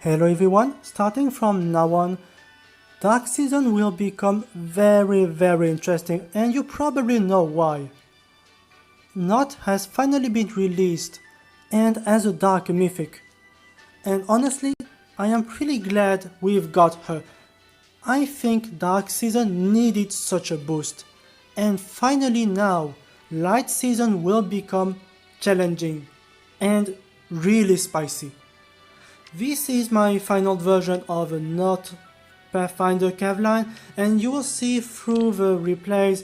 Hello everyone, starting from now on, Dark Season will become very interesting and you probably know why. Not has finally been released and as a Dark Mythic. And honestly, I am pretty glad we've got her. I think Dark Season needed such a boost. And finally now, Light Season will become challenging and really spicy. This is my final version of a not Pathfinder caveline, and you will see through the replays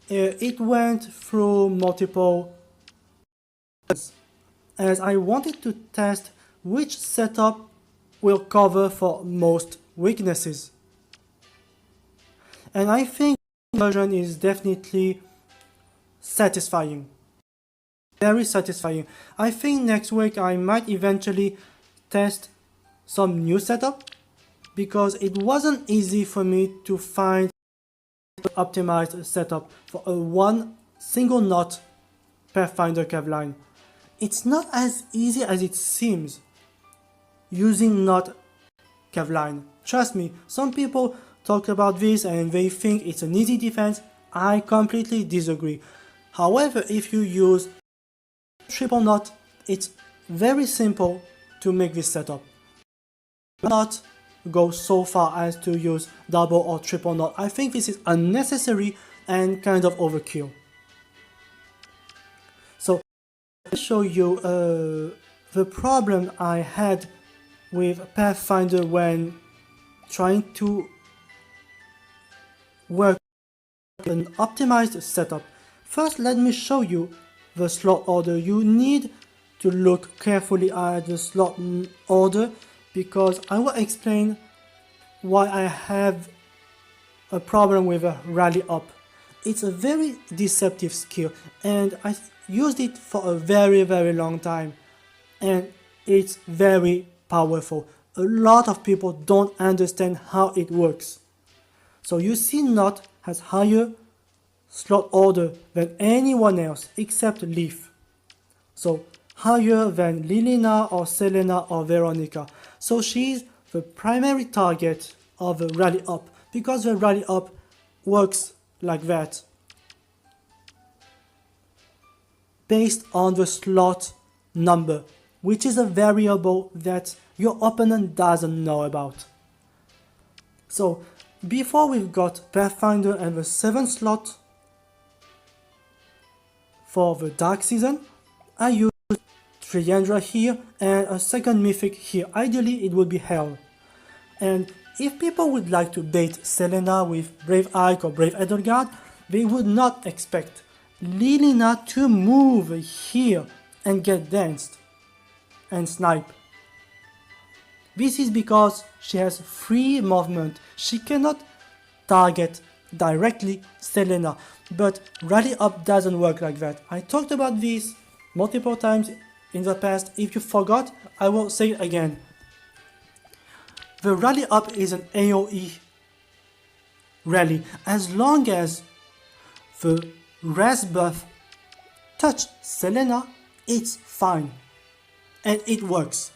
it went through multiple as I wanted to test which setup will cover for most weaknesses. And I think the version is definitely satisfying. Very satisfying. I think next week I might eventually test some new setup because it wasn't easy for me to find an optimized setup for a one single knot Pathfinder caveline. It's not as easy as it seems using knot caveline. Trust me, some people talk about this and they think it's an easy defense. I completely disagree. However, if you use triple knot, it's very simple to make this setup. Do not go so far as to use double or triple knot. I think this is unnecessary and kind of overkill. So I'll show you the problem I had with Pathfinder when trying to work an optimized setup. First, let me show you the slot order. You need to look carefully at the slot order because I will explain why I have a problem with a rally up. It's a very deceptive skill and I used it for a very long time and it's very powerful. A lot of people don't understand how it works. So you see Knot has higher slot order than anyone else except Leaf. So higher than Lina or Selena or Veronica. So she's the primary target of the rally up because the rally up works like that based on the slot number, which is a variable that your opponent doesn't know about. So before we've got Pathfinder and the 7th slot for the Dark Season, I use Triandra here and a second Mythic here. Ideally it would be Hell. And if people would like to bait Selena with Brave Ike or Brave Edelgard, they would not expect Lina to move here and get danced and snipe. This is because she has free movement. She cannot target directly Selena, but rally up doesn't work like that. I talked about this multiple times in the past. If you forgot, I will say it again. The rally up is an AoE rally. As long as the res buff touch Selena, it's fine. And it works.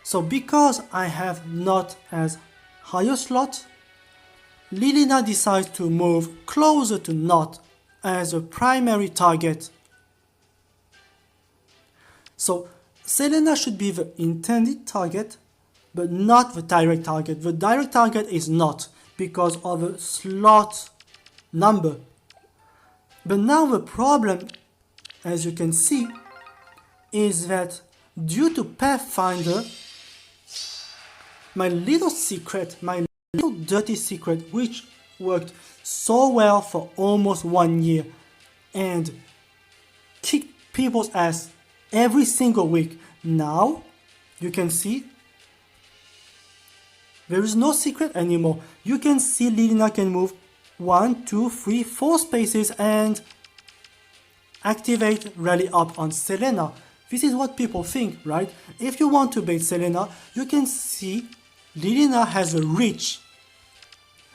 So because I have not as higher slot, Lina decides to move closer to Knot as a primary target. So Selena should be the intended target, but not the direct target. The direct target is not because of the slot number. But now the problem, as you can see, is that due to Pathfinder, my little secret, my little dirty secret, which worked so well for almost 1 year and kicked people's ass every single week. Now, you can see, there is no secret anymore. You can see Lina can move 1, 2, 3, 4 spaces and activate rally up on Selena. This is what people think, right? If you want to bait Selena, you can see Lina has a reach,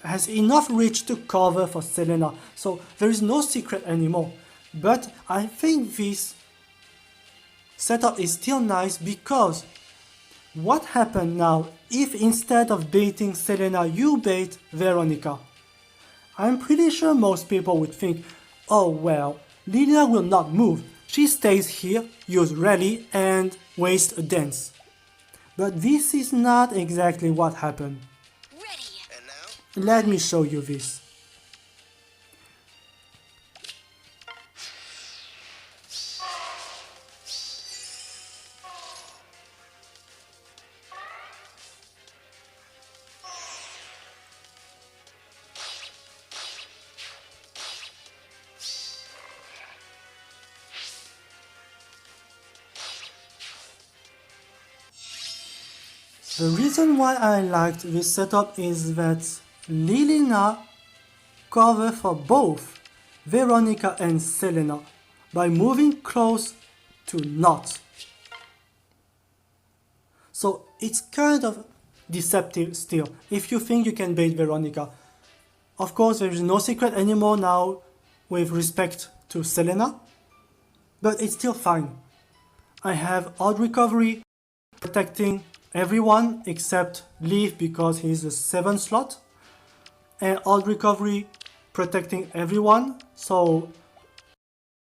has enough reach to cover for Selena. So there is no secret anymore. But I think this setup is still nice because what happened now if instead of baiting Selena you bait Veronica? I'm pretty sure most people would think, oh well, Lina will not move, she stays here, use rally and waste a dance. But this is not exactly what happened. Ready. And now? Let me show you this. The reason why I liked this setup is that Lina cover for both Veronica and Selena by moving close to not. So it's kind of deceptive still, if you think you can bait Veronica. Of course there is no secret anymore now with respect to Selena, but it's still fine. I have odd recovery protecting everyone except Leaf because he's the 7th slot, and odd recovery protecting everyone, so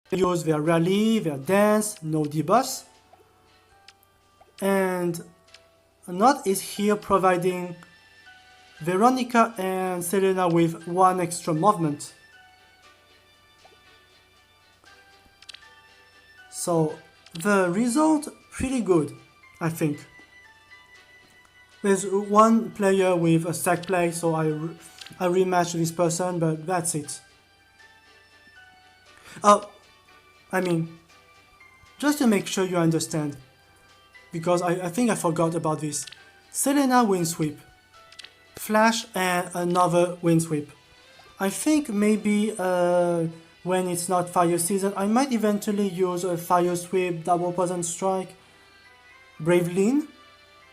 they use their rally, their dance, no debuffs. And Not is here providing Veronica and Selena with 1 extra movement. So the result pretty good, I think. There's one player with a stack play, so I rematch this person, but that's it. Oh, I mean, just to make sure you understand, because I think I forgot about this. Selena wind sweep, Flash and another wind sweep. I think maybe when it's not fire season, I might eventually use a fire sweep, double poison strike, Brave Lean.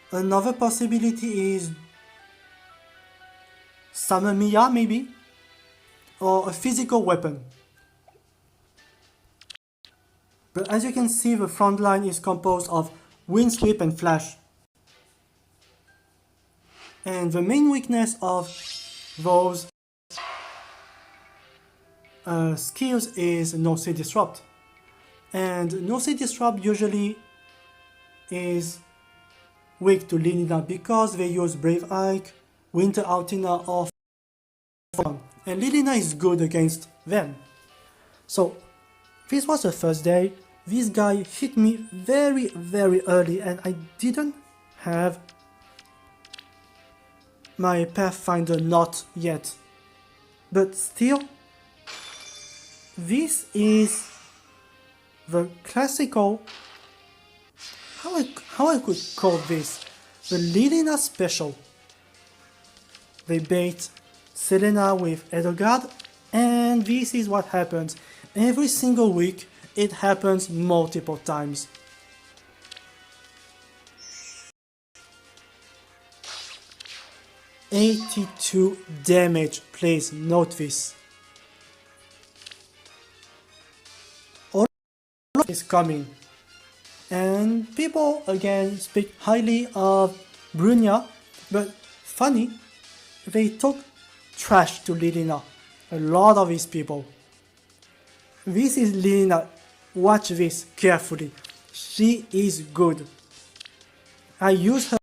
Another possibility is Summon Mia maybe, or a physical weapon. But as you can see, the front line is composed of Wind Sweep and Flash. And the main weakness of those skills is No-See Disrupt. And No-See Disrupt usually is weak to Lina because they use Brave Ike, Winter Altina or Fun. And Lina is good against them. So this was the first day. This guy hit me very early and I didn't have my Pathfinder not yet. But still, this is the classical, how I could call this, the Lina special. They bait Selena with Edelgard, and this is what happens. Every single week, it happens multiple times. $82 damage, please note this. All is coming. And people again speak highly of Brunia, but funny, they talk trash to Lina. A lot of these people. This is Lina. Watch this carefully. She is good. I use her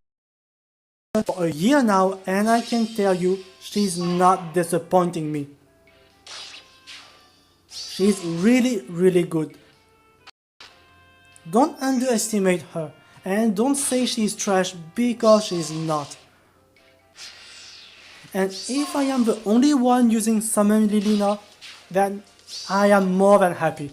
for a year now and I can tell you she's not disappointing me. She's really good. Don't underestimate her and don't say she's trash because she's not. And if I am the only one using Summon Lina, then I am more than happy.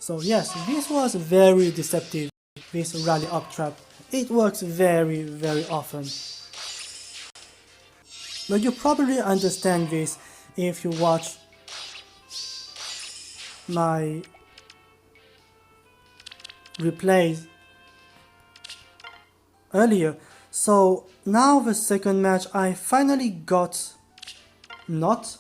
So yes, this was very deceptive, this rally up trap. It works very often. But you probably understand this if you watch my replays earlier. So now the second match I finally got not.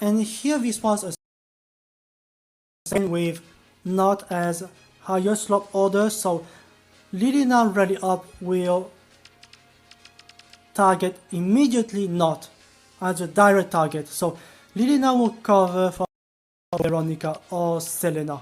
And here this was a same with not as higher slot order, so Lina rally up will target immediately not as a direct target. So Lina will cover for Veronica or Selena.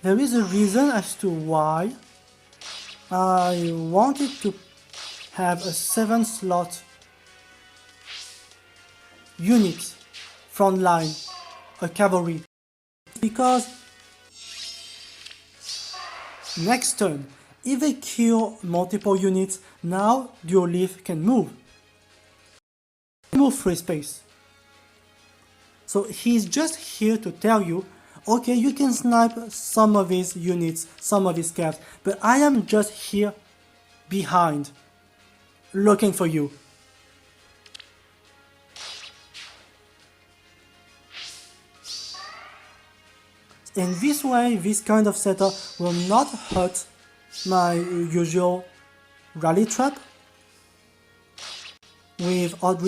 There is a reason as to why I wanted to have a 7 slot unit front line, a cavalry, because next turn, if they kill multiple units, now Duolith can move free space. So he's just here to tell you, okay, you can snipe some of his units, some of his scavs, but I am just here behind, looking for you. In this way, this kind of setup will not hurt my usual rally trap, with odd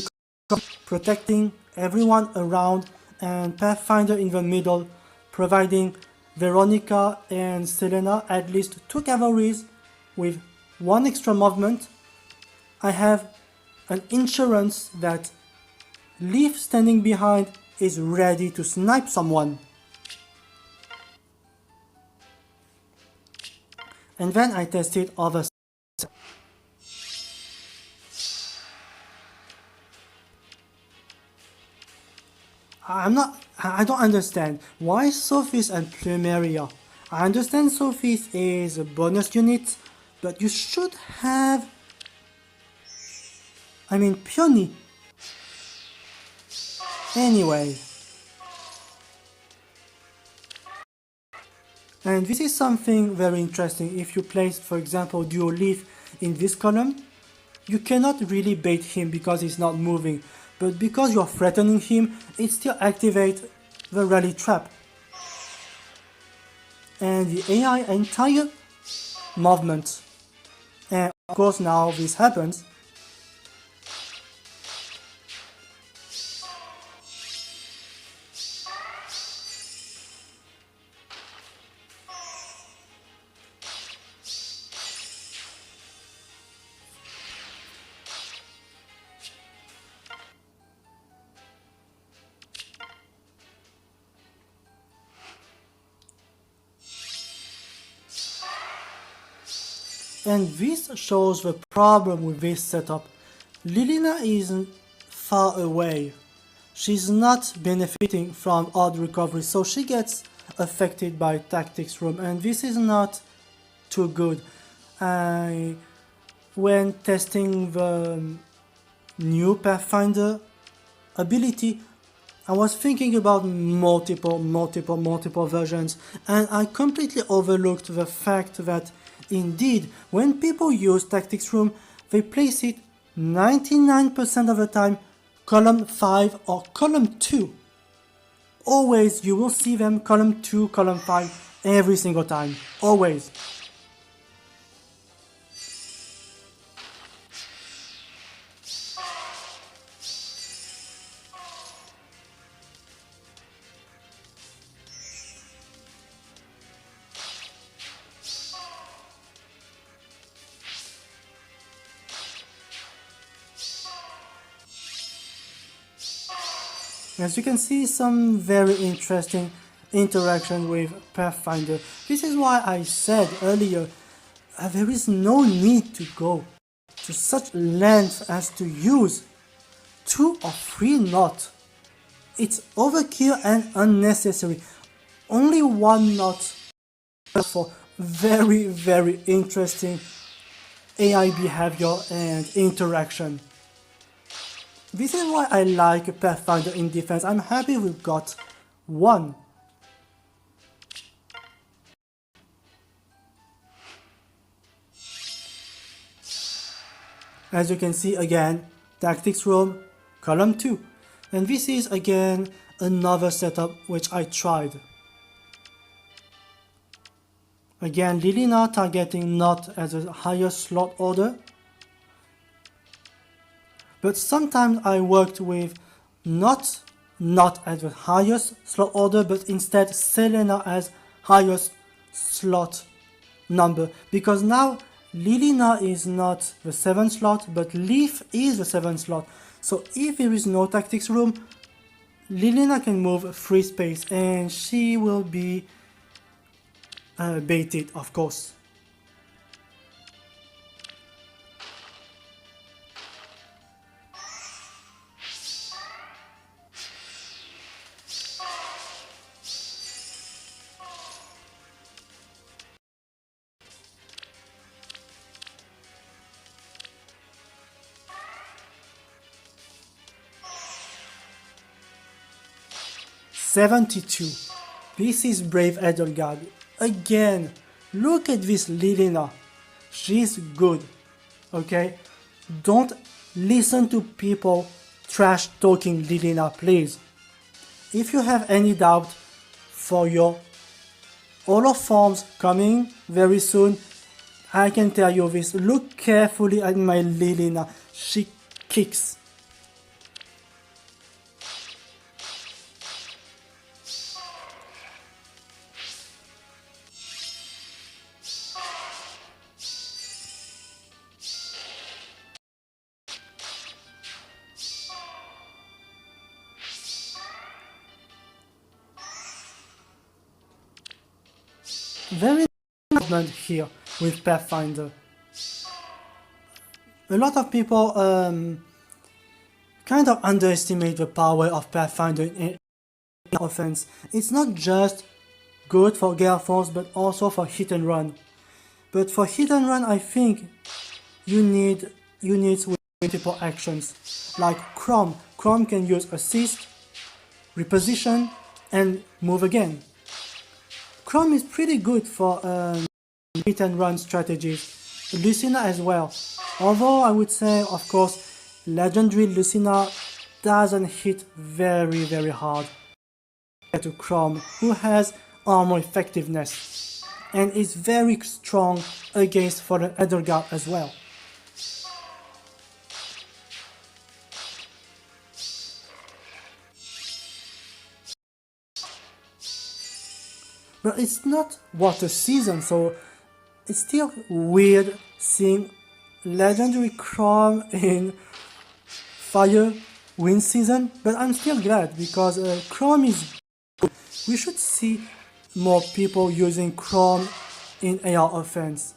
protecting everyone around and Pathfinder in the middle, providing Veronica and Selena at least 2 cavalries with 1 extra movement. I have an insurance that Leaf standing behind is ready to snipe someone. And then I tested other. I don't understand why Sophis and Plumeria. I understand Sophis is a bonus unit, but you should have, Peony. Anyway. And this is something very interesting. If you place, for example, Duolith in this column, you cannot really bait him because he's not moving. But because you're threatening him, it still activates the rally trap. And the AI entire movement. And of course now this happens. And this shows the problem with this setup. Lina isn't far away. She's not benefiting from odd recovery, so she gets affected by tactics room, and this is not too good. When testing the new Pathfinder ability, I was thinking about multiple versions, and I completely overlooked the fact that indeed, when people use Tactics Room, they place it 99% of the time column 5 or column 2. Always you will see them column 2, column 5 every single time. Always. As you can see, some very interesting interaction with Pathfinder. This is why I said earlier, there is no need to go to such length as to use 2 or 3 knots. It's overkill and unnecessary. Only 1 knot for very interesting AI behavior and interaction. This is why I like Pathfinder in defense. I'm happy we've got one. As you can see again, tactics room, column 2. And this is again another setup which I tried. Again, Lina targeting not as a higher slot order. But sometimes I worked with not as the highest slot order, but instead Selena as highest slot number. Because now Lilina is not the 7th slot, but Leaf is the 7th slot. So if there is no tactics room, Lilina can move free space and she will be baited, of course. $72. This is Brave Edelgard. Again, look at this Lilina. She's good. Okay? Don't listen to people trash talking Lilina, please. If you have any doubt for your Olaf forms coming very soon, I can tell you this. Look carefully at my Lilina. She kicks. Very important here with Pathfinder. A lot of people kind of underestimate the power of Pathfinder in offense. It's not just good for Gale Force, but also for hit and run. But for hit and run, I think you need units with multiple actions, like Chrome. Chrome can use assist, reposition, and move again. Chrome is pretty good for hit and run strategies. Lucina as well. Although I would say, of course, legendary Lucina doesn't hit very hard to Chrome, who has armor effectiveness and is very strong against Fallen Edelgard as well. But it's not water season, so it's still weird seeing legendary Chrome in fire wind season, but I'm still glad because Chrome is good. We should see more people using Chrome in AR offense.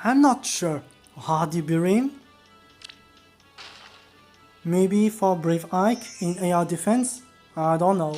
I'm not sure. Hardy Berim? Maybe for Brave Ike in AR defense? I don't know.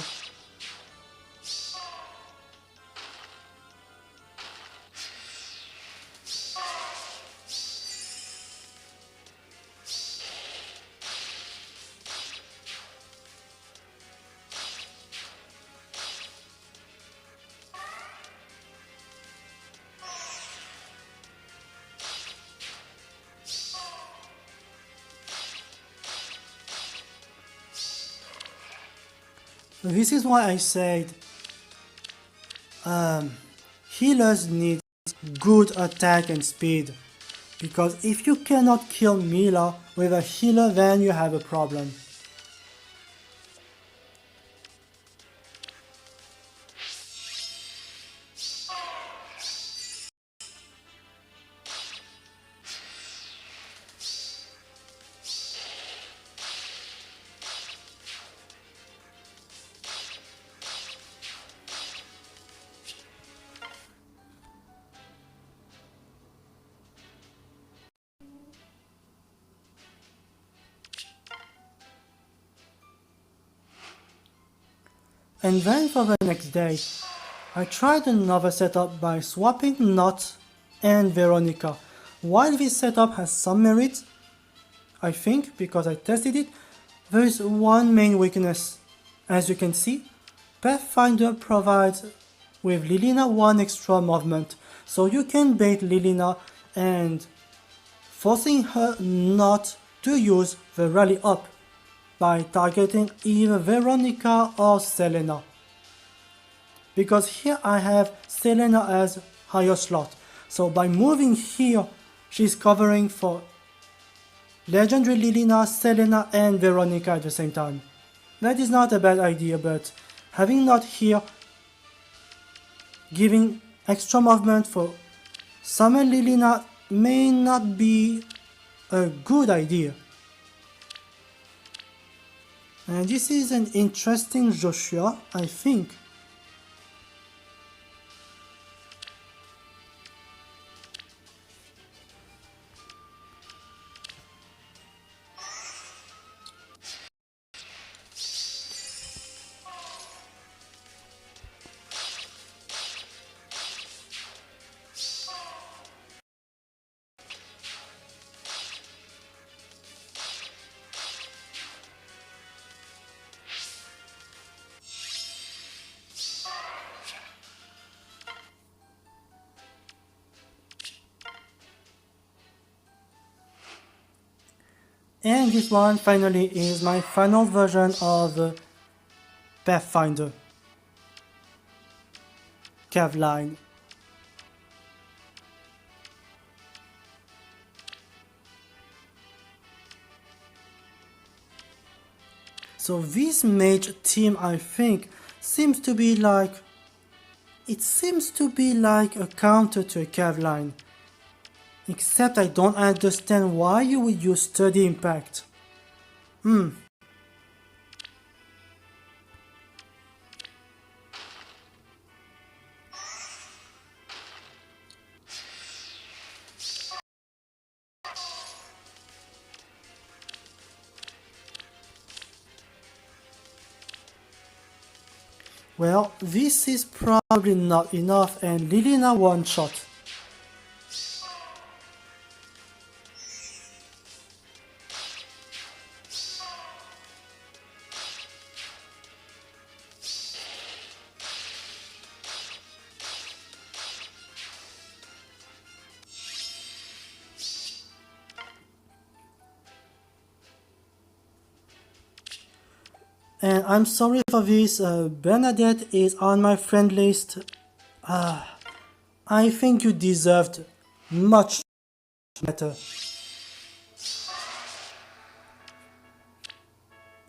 This is why I said healers need good attack and speed, because if you cannot kill Mila with a healer, then you have a problem. And then for the next day, I tried another setup by swapping Not and Veronica. While this setup has some merit, I think, because I tested it, there is one main weakness. As you can see, Pathfinder provides with Lina one extra movement, so you can bait Lina and forcing her not to use the rally up by targeting either Veronica or Selena. Because here I have Selena as higher slot, so by moving here, she's covering for Legendary Lina, Selena and Veronica at the same time. That is not a bad idea, but having Not here, giving extra movement for summon Lina may not be a good idea. And this is an interesting Joshua, I think. And this one finally is my final version of Pathfinder. Cavline. So this mage team, I think, seems to be like a counter to a Cavline. Except I don't understand why you would use Sturdy Impact. Well, this is probably not enough and Lilina one shot. And I'm sorry for this, Bernadette is on my friend list. I think you deserved much better.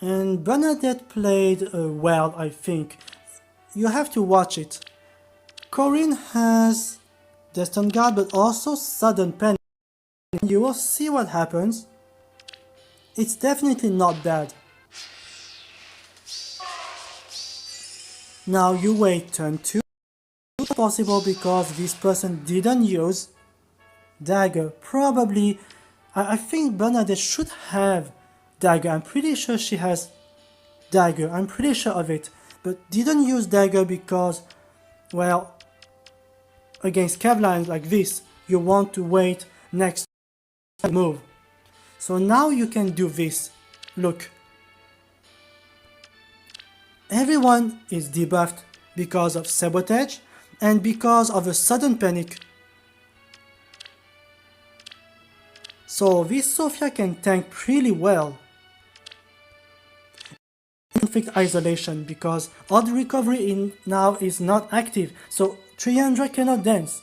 And Bernadette played well, I think. You have to watch it. Corinne has Destined Guard but also Sudden Panic. You will see what happens. It's definitely not bad. Now you wait turn 2. It's possible because this person didn't use Dagger. Probably, I think Bernadette should have Dagger. I'm pretty sure she has Dagger. I'm pretty sure of it. But didn't use Dagger because, well, against Cavlines like this, you want to wait next move. So now you can do this. Look. Everyone is debuffed because of Sabotage and because of a Sudden Panic. So this Sophia can tank pretty well. Conflict Isolation because Odd Recovery now is not active, so Triandra cannot dance.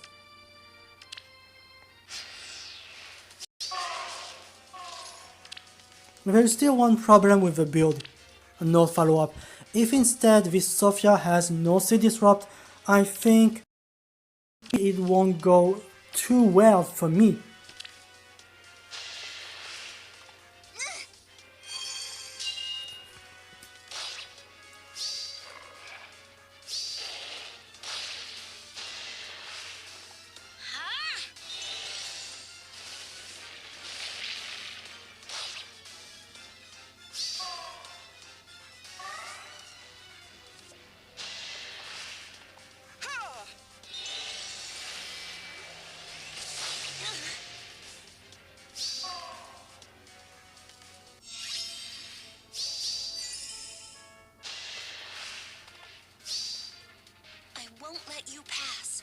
There is still one problem with the build, no follow-up. If instead this Sophia has no C Disrupt, I think it won't go too well for me. let you pass.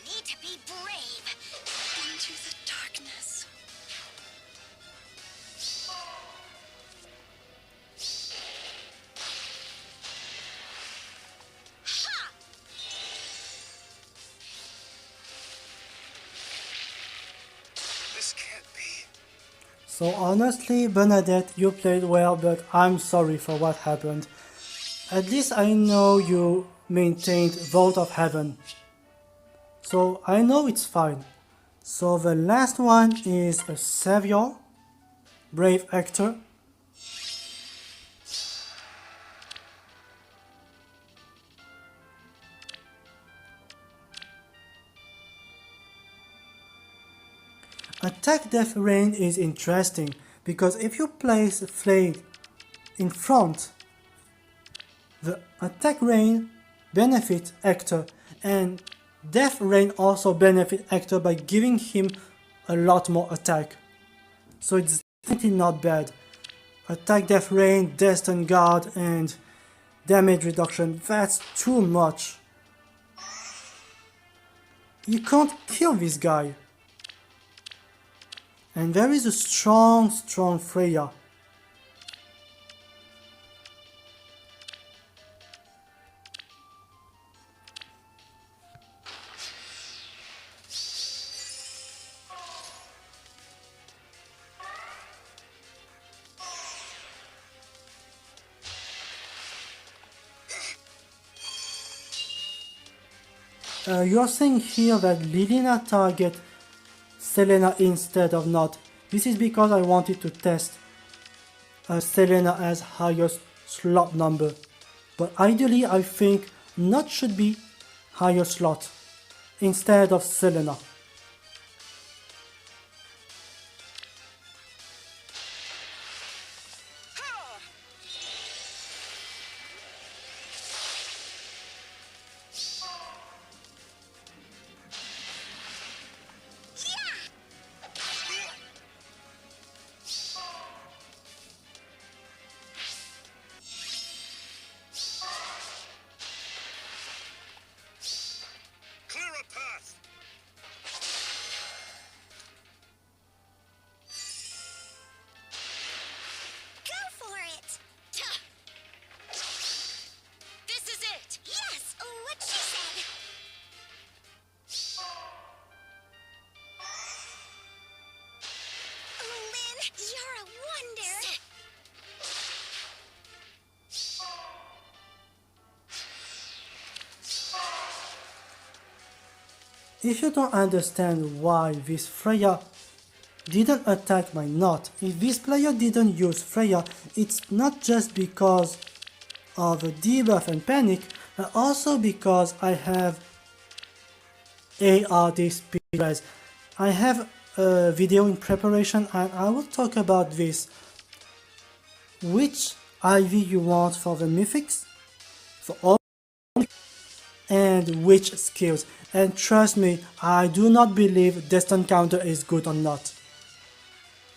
Need to be brave. Into the darkness. Ha! This can't be. So honestly, Bernadette, you played well, but I'm sorry for what happened. At least I know you maintained Vault of Heaven. So I know it's fine. So the last one is a Savior, Brave Actor. Attack Death Rain is interesting because if you place Flame in front, the Attack Rain benefits Hector, and Death Rain also benefits Hector by giving him a lot more attack. So it's definitely not bad. Attack Death Rain, Destined Guard, and damage reduction, that's too much. You can't kill this guy. And there is a strong Freya. You're saying here that Lina target Selena instead of not. This is because I wanted to test Selena as highest slot number. But ideally I think not should be higher slot instead of Selena. Clear a path. Go for it. This is it. Yes, what she said. Oh, Lynn, you're a wonder. If you don't understand why this Freya didn't attack my knot, if this player didn't use Freya, it's not just because of the debuff and panic, but also because I have ARD speed res. I have a video in preparation and I will talk about this. Which IV you want for the Mythics, for all, and which skills. And trust me, I do not believe Destined Counter is good or not.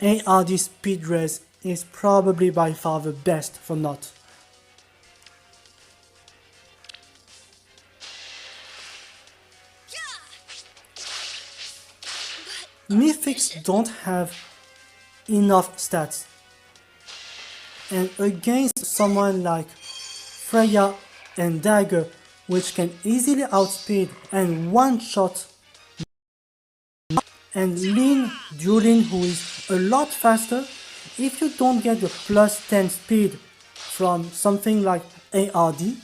ARD speed res is probably by far the best for not. Mythics don't have enough stats. And against someone like Freya and Dagger, which can easily outspeed and one-shot, and Lin Duelin, who is a lot faster, if you don't get the plus 10 speed from something like ARD,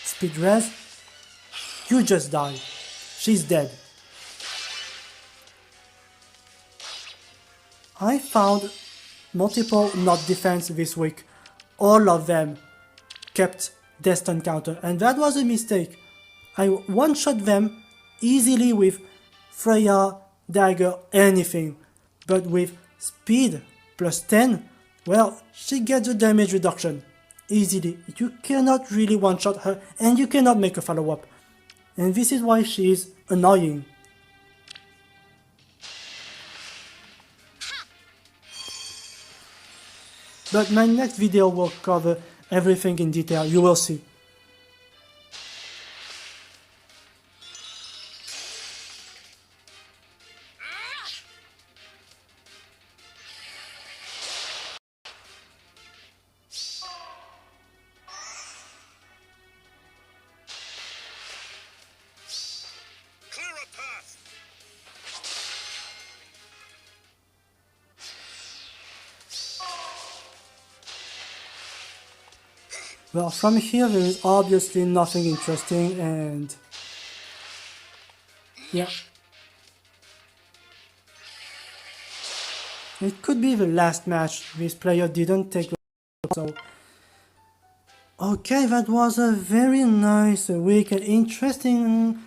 speed res, you just die. She's dead. I found multiple not defense this week. All of them kept Destin counter, and that was a mistake. I one-shot them easily with Freya, dagger, anything. But with speed plus 10, well, she gets a damage reduction easily. You cannot really one-shot her, and you cannot make a follow-up. And this is why she is annoying. But my next video will cover everything in detail, you will see. Clear a path. Well, from here there is obviously nothing interesting, and yeah. It could be the last match. This player didn't take so. Okay, that was a very nice week. Interesting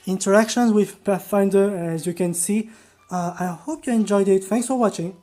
interactions with Pathfinder, as you can see. I hope you enjoyed it. Thanks for watching.